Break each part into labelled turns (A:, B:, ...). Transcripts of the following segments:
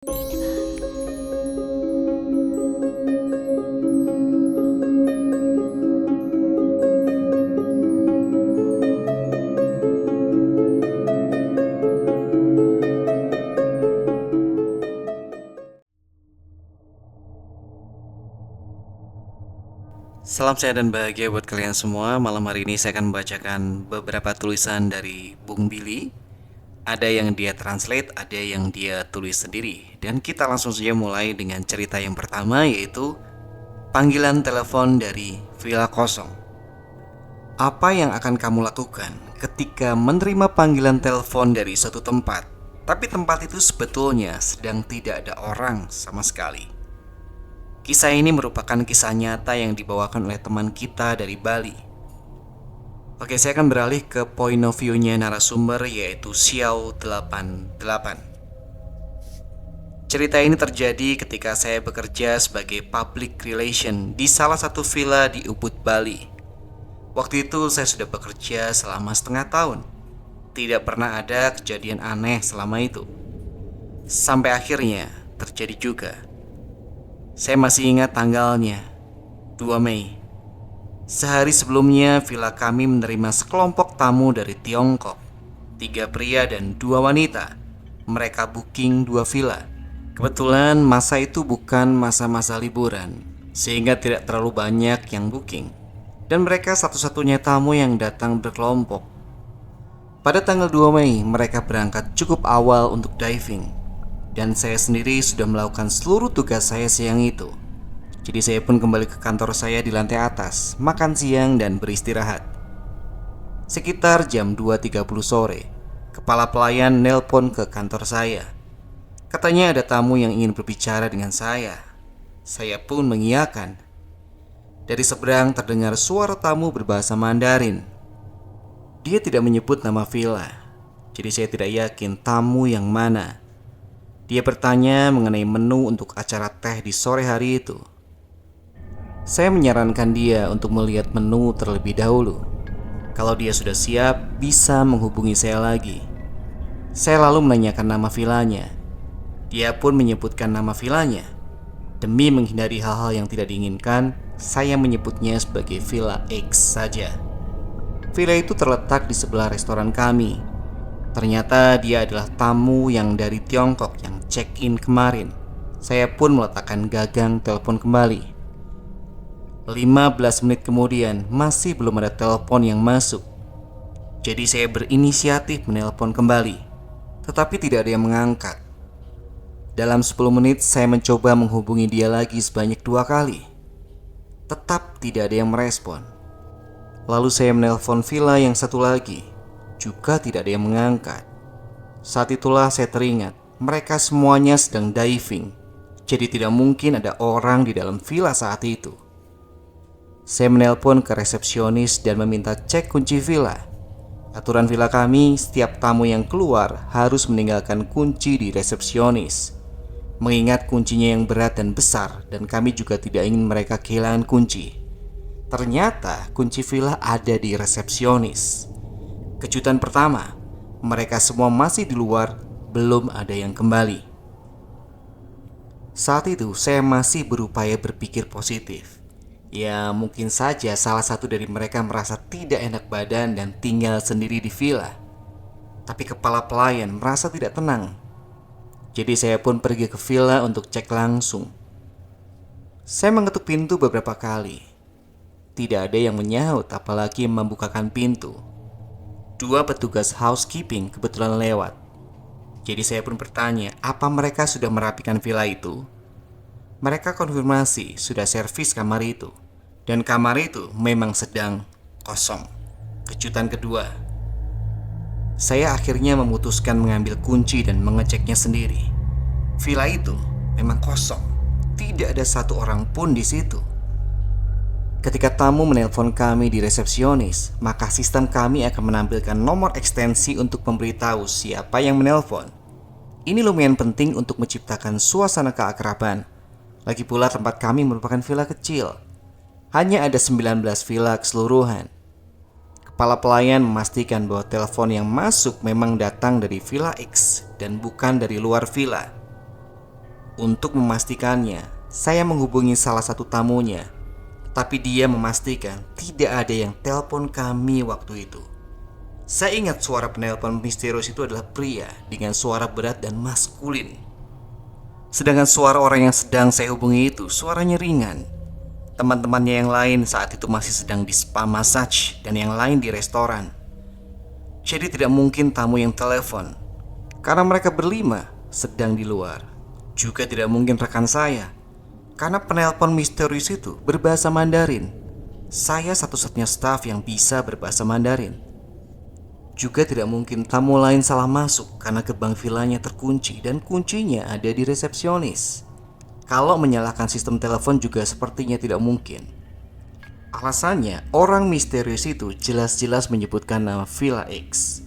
A: Salam sehat dan bahagia buat kalian semua. Malam hari ini saya akan membacakan beberapa tulisan dari Bung Billy. Ada yang dia translate, ada yang dia tulis sendiri. Dan kita langsung saja mulai dengan cerita yang pertama, yaitu panggilan telepon dari Villa Kosong. Apa yang akan kamu lakukan ketika menerima panggilan telepon dari suatu tempat, tapi tempat itu sebetulnya sedang tidak ada orang sama sekali? Kisah ini merupakan kisah nyata yang dibawakan oleh teman kita dari Bali. Oke, saya akan beralih ke point of view-nya narasumber, yaitu Xiao88. Cerita ini terjadi ketika saya bekerja sebagai public relation di salah satu villa di Ubud, Bali. Waktu itu saya sudah bekerja selama setengah tahun. Tidak pernah ada kejadian aneh selama itu. Sampai akhirnya terjadi juga. Saya masih ingat tanggalnya, 2 Mei. Sehari sebelumnya villa kami menerima sekelompok tamu dari Tiongkok. 3 pria dan 2 wanita. Mereka booking 2 villa. Kebetulan masa itu bukan masa-masa liburan, sehingga tidak terlalu banyak yang booking. Dan mereka satu-satunya tamu yang datang berkelompok. Pada tanggal 2 Mei, mereka berangkat cukup awal untuk diving. Dan saya sendiri sudah melakukan seluruh tugas saya siang itu. Jadi saya pun kembali ke kantor saya di lantai atas, makan siang dan beristirahat. Sekitar jam 2.30 sore, kepala pelayan nelpon ke kantor saya. Katanya ada tamu yang ingin berbicara dengan saya. Saya pun mengiyakan. Dari seberang terdengar suara tamu berbahasa Mandarin. Dia tidak menyebut nama villa, jadi saya tidak yakin tamu yang mana. Dia bertanya mengenai menu untuk acara teh di sore hari itu. Saya menyarankan dia untuk melihat menu terlebih dahulu. Kalau dia sudah siap, bisa menghubungi saya lagi. Saya lalu menanyakan nama villanya. Dia pun menyebutkan nama villanya. Demi menghindari hal-hal yang tidak diinginkan, saya menyebutnya sebagai Villa X saja. Villa itu terletak di sebelah restoran kami. Ternyata dia adalah tamu yang dari Tiongkok yang check-in kemarin. Saya pun meletakkan gagang telepon kembali. 15 menit kemudian masih belum ada telepon yang masuk. Jadi saya berinisiatif menelpon kembali, tetapi tidak ada yang mengangkat. Dalam 10 menit saya mencoba menghubungi dia lagi sebanyak 2 kali. Tetap tidak ada yang merespon. Lalu saya menelpon villa yang satu lagi. Juga tidak ada yang mengangkat. Saat itulah saya teringat, mereka semuanya sedang diving. Jadi tidak mungkin ada orang di dalam villa saat itu. Saya menelpon ke resepsionis dan meminta cek kunci villa. Aturan villa kami, setiap tamu yang keluar harus meninggalkan kunci di resepsionis. Mengingat kuncinya yang berat dan besar, dan kami juga tidak ingin mereka kehilangan kunci. Ternyata kunci villa ada di resepsionis. Kejutan pertama, mereka semua masih di luar, belum ada yang kembali. Saat itu saya masih berupaya berpikir positif. Ya mungkin saja salah satu dari mereka merasa tidak enak badan dan tinggal sendiri di villa. Tapi kepala pelayan merasa tidak tenang. Jadi saya pun pergi ke villa untuk cek langsung. Saya mengetuk pintu beberapa kali. Tidak ada yang menyaut apalagi membukakan pintu. 2 petugas housekeeping kebetulan lewat. Jadi saya pun bertanya, apa mereka sudah merapikan villa itu? Mereka konfirmasi sudah servis kamar itu. Dan kamar itu memang sedang kosong. Kejutan kedua, saya akhirnya memutuskan mengambil kunci dan mengeceknya sendiri. Villa itu memang kosong. Tidak ada satu orang pun di situ. Ketika tamu menelpon kami di resepsionis, maka sistem kami akan menampilkan nomor ekstensi untuk memberitahu siapa yang menelpon. Ini lumayan penting untuk menciptakan suasana keakraban. Lagi pula tempat kami merupakan villa kecil. Hanya ada 19 villa keseluruhan. Kepala pelayan memastikan bahwa telepon yang masuk memang datang dari Villa X dan bukan dari luar villa. Untuk memastikannya, saya menghubungi salah satu tamunya, tapi dia memastikan tidak ada yang telepon kami waktu itu. Saya ingat suara penelpon misterius itu adalah pria dengan suara berat dan maskulin. Sedangkan suara orang yang sedang saya hubungi itu suaranya ringan. Teman-temannya yang lain saat itu masih sedang di spa massage dan yang lain di restoran. Jadi tidak mungkin tamu yang telepon, karena mereka berlima sedang di luar. Juga tidak mungkin rekan saya, karena penelpon misterius itu berbahasa Mandarin. Saya satu-satunya staf yang bisa berbahasa Mandarin. Juga tidak mungkin tamu lain salah masuk karena gerbang villanya terkunci dan kuncinya ada di resepsionis. Kalau menyalakan sistem telepon juga sepertinya tidak mungkin. Alasannya, orang misterius itu jelas-jelas menyebutkan nama Villa X.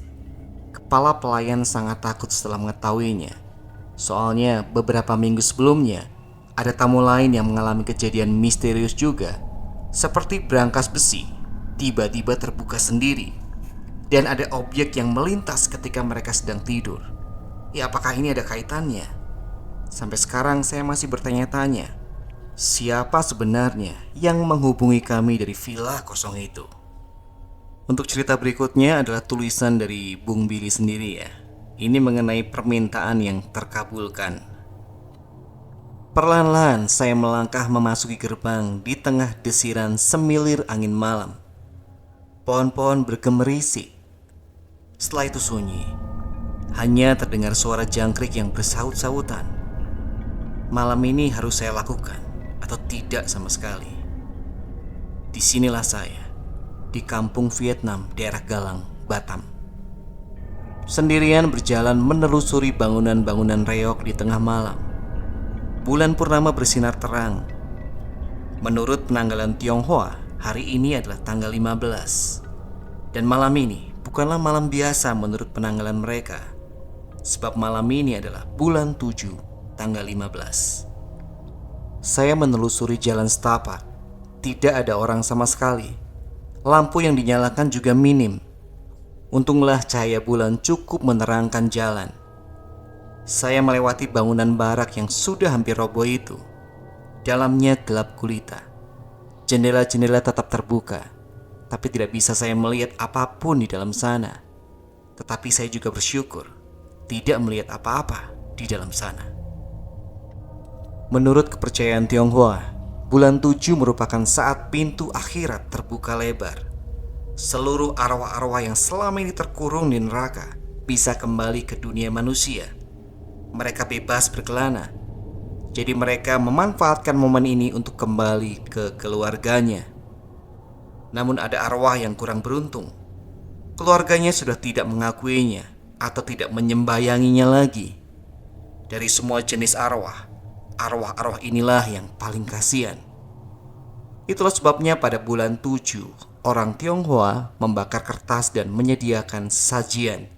A: Kepala pelayan sangat takut setelah mengetahuinya. Soalnya beberapa minggu sebelumnya ada tamu lain yang mengalami kejadian misterius juga. Seperti brankas besi tiba-tiba terbuka sendiri, dan ada objek yang melintas ketika mereka sedang tidur. Ya, apakah ini ada kaitannya? Sampai sekarang saya masih bertanya-tanya, siapa sebenarnya yang menghubungi kami dari villa kosong itu? Untuk cerita berikutnya adalah tulisan dari Bung Billy sendiri ya. Ini mengenai permintaan yang terkabulkan. Perlahan-lahan saya melangkah memasuki gerbang di tengah desiran semilir angin malam. Pohon-pohon bergemerisi. Setelah itu sunyi. Hanya terdengar suara jangkrik yang bersaut-sautan. Malam ini harus saya lakukan atau tidak sama sekali. Disinilah saya, di kampung Vietnam, daerah Galang, Batam. Sendirian berjalan menelusuri bangunan-bangunan reok di tengah malam. Bulan purnama bersinar terang. Menurut penanggalan Tionghoa, hari ini adalah tanggal 15. Dan malam ini bukanlah malam biasa menurut penanggalan mereka. Sebab malam ini adalah bulan 7, tanggal 15. Saya menelusuri jalan setapak. Tidak ada orang sama sekali. Lampu yang dinyalakan juga minim. Untunglah cahaya bulan cukup menerangkan jalan. Saya melewati bangunan barak yang sudah hampir roboh itu. Dalamnya gelap gulita. Jendela-jendela tetap terbuka, tapi tidak bisa saya melihat apapun di dalam sana. Tetapi saya juga bersyukur tidak melihat apa-apa di dalam sana. Menurut kepercayaan Tionghoa, bulan 7 merupakan saat pintu akhirat terbuka lebar. Seluruh arwah-arwah yang selama ini terkurung di neraka bisa kembali ke dunia manusia. Mereka bebas berkelana. Jadi mereka memanfaatkan momen ini untuk kembali ke keluarganya. Namun ada arwah yang kurang beruntung. Keluarganya sudah tidak mengakuinya atau tidak menyembayanginya lagi. Dari semua jenis arwah, arwah-arwah inilah yang paling kasihan. Itulah sebabnya pada bulan 7, orang Tionghoa membakar kertas dan menyediakan sajian.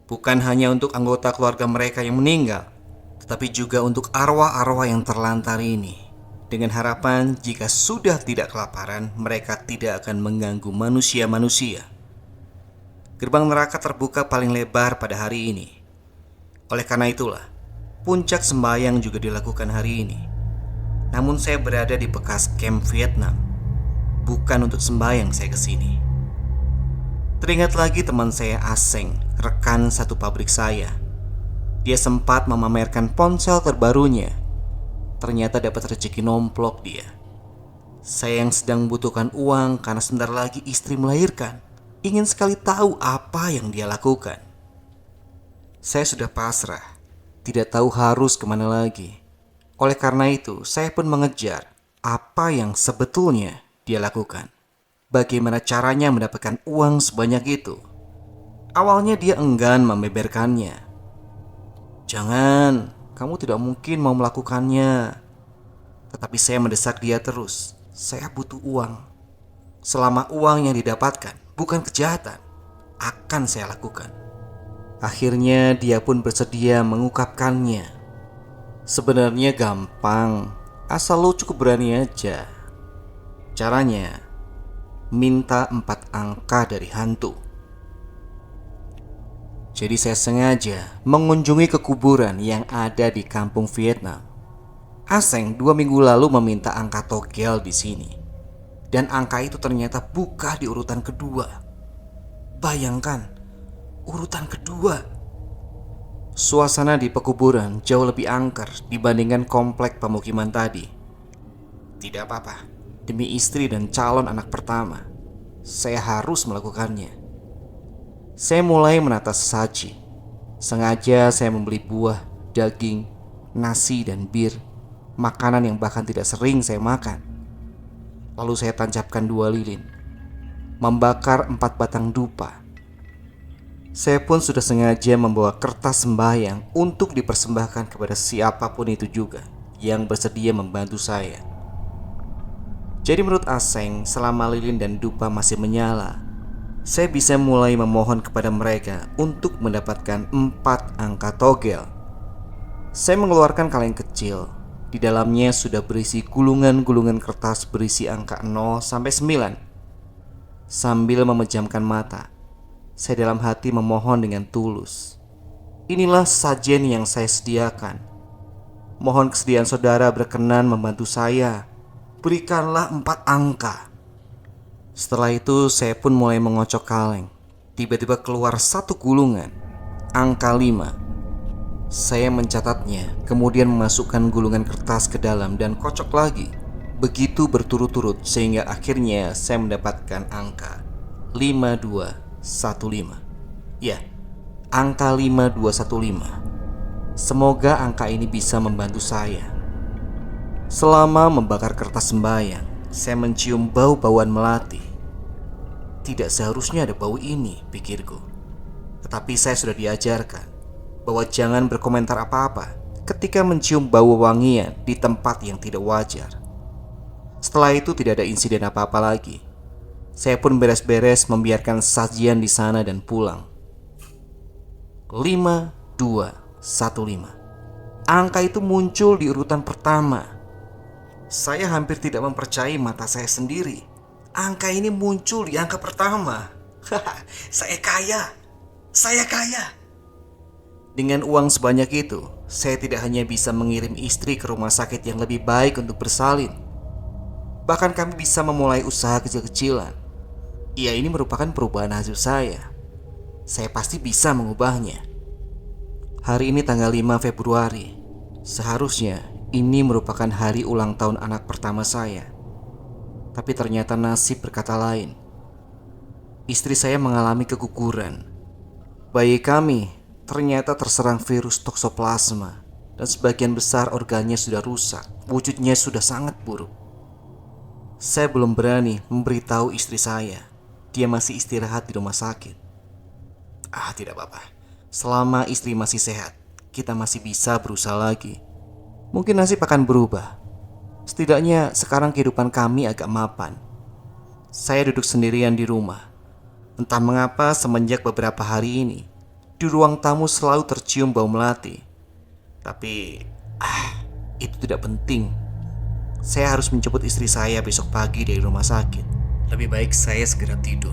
A: Bukan hanya untuk anggota keluarga mereka yang meninggal, tetapi juga untuk arwah-arwah yang terlantar ini. Dengan harapan jika sudah tidak kelaparan, mereka tidak akan mengganggu manusia-manusia. Gerbang neraka terbuka paling lebar pada hari ini. Oleh karena itulah, puncak sembahyang juga dilakukan hari ini. Namun saya berada di bekas camp Vietnam. Bukan untuk sembahyang saya kesini. Teringat lagi teman saya Aseng, rekan satu pabrik saya. Dia sempat memamerkan ponsel terbarunya. Ternyata dapat rezeki nomplok dia. Saya yang sedang membutuhkan uang karena sebentar lagi istri melahirkan, ingin sekali tahu apa yang dia lakukan. Saya sudah pasrah, tidak tahu harus kemana lagi. Oleh karena itu, saya pun mengejar apa yang sebetulnya dia lakukan. Bagaimana caranya mendapatkan uang sebanyak itu? Awalnya dia enggan membeberkannya. Jangan, kamu tidak mungkin mau melakukannya. Tetapi saya mendesak dia terus. Saya butuh uang. Selama uang yang didapatkan bukan kejahatan, akan saya lakukan. Akhirnya dia pun bersedia mengungkapkannya. Sebenarnya gampang, asal lo cukup berani aja. Caranya, minta 4 angka dari hantu. Jadi saya sengaja mengunjungi ke kuburan yang ada di kampung Vietnam. Aseng 2 minggu lalu meminta angka togel di sini. Dan angka itu ternyata buka di urutan kedua. Bayangkan, urutan kedua. Suasana di pekuburan jauh lebih angker dibandingkan komplek pemukiman tadi. Tidak apa-apa, demi istri dan calon anak pertama, saya harus melakukannya. Saya mulai menata sesaji. Sengaja saya membeli buah, daging, nasi, dan bir, makanan yang bahkan tidak sering saya makan. Lalu saya tancapkan 2 lilin, membakar 4 batang dupa. Saya pun sudah sengaja membawa kertas sembahyang untuk dipersembahkan kepada siapapun itu juga yang bersedia membantu saya. Jadi menurut Aseng, selama lilin dan dupa masih menyala, saya bisa mulai memohon kepada mereka untuk mendapatkan 4 angka togel. Saya mengeluarkan kaleng kecil. Di dalamnya sudah berisi gulungan-gulungan kertas berisi angka 0 sampai 9. Sambil memejamkan mata, saya dalam hati memohon dengan tulus. Inilah sajian yang saya sediakan. Mohon kesediaan saudara berkenan membantu saya. Berikanlah 4 angka. Setelah itu saya pun mulai mengocok kaleng. Tiba-tiba keluar 1 gulungan, angka 5. Saya mencatatnya, kemudian memasukkan gulungan kertas ke dalam dan kocok lagi. Begitu berturut-turut sehingga akhirnya saya mendapatkan angka 5215. Ya, angka 5215. Semoga angka ini bisa membantu saya. Selama membakar kertas sembahyang, saya mencium bau-bauan melati. Tidak seharusnya ada bau ini, pikirku. Tetapi saya sudah diajarkan bahwa jangan berkomentar apa-apa ketika mencium bau wangian di tempat yang tidak wajar. Setelah itu tidak ada insiden apa-apa lagi. Saya pun beres-beres membiarkan sajian di sana dan pulang. 5215. Angka itu muncul di urutan pertama. Saya hampir tidak mempercayai mata saya sendiri. Angka ini muncul di angka pertama. Saya kaya. Saya kaya. Dengan uang sebanyak itu, saya tidak hanya bisa mengirim istri ke rumah sakit yang lebih baik untuk bersalin. Bahkan kami bisa memulai usaha kecil-kecilan. Ya, ini merupakan perubahan hasil saya. Saya pasti bisa mengubahnya. Hari ini tanggal 5 Februari. Seharusnya ini merupakan hari ulang tahun anak pertama saya. Tapi ternyata nasib berkata lain. Istri saya mengalami keguguran. Bayi kami ternyata terserang virus toksoplasma dan sebagian besar organnya sudah rusak. Wujudnya sudah sangat buruk. Saya belum berani memberitahu istri saya. Dia masih istirahat di rumah sakit. Tidak apa-apa. Selama istri masih sehat, kita masih bisa berusaha lagi. Mungkin nasib akan berubah. Setidaknya sekarang kehidupan kami agak mapan. Saya duduk sendirian di rumah. Entah mengapa semenjak beberapa hari ini di ruang tamu selalu tercium bau melati. Tapi itu tidak penting. Saya harus menjemput istri saya besok pagi dari rumah sakit. Lebih baik saya segera tidur.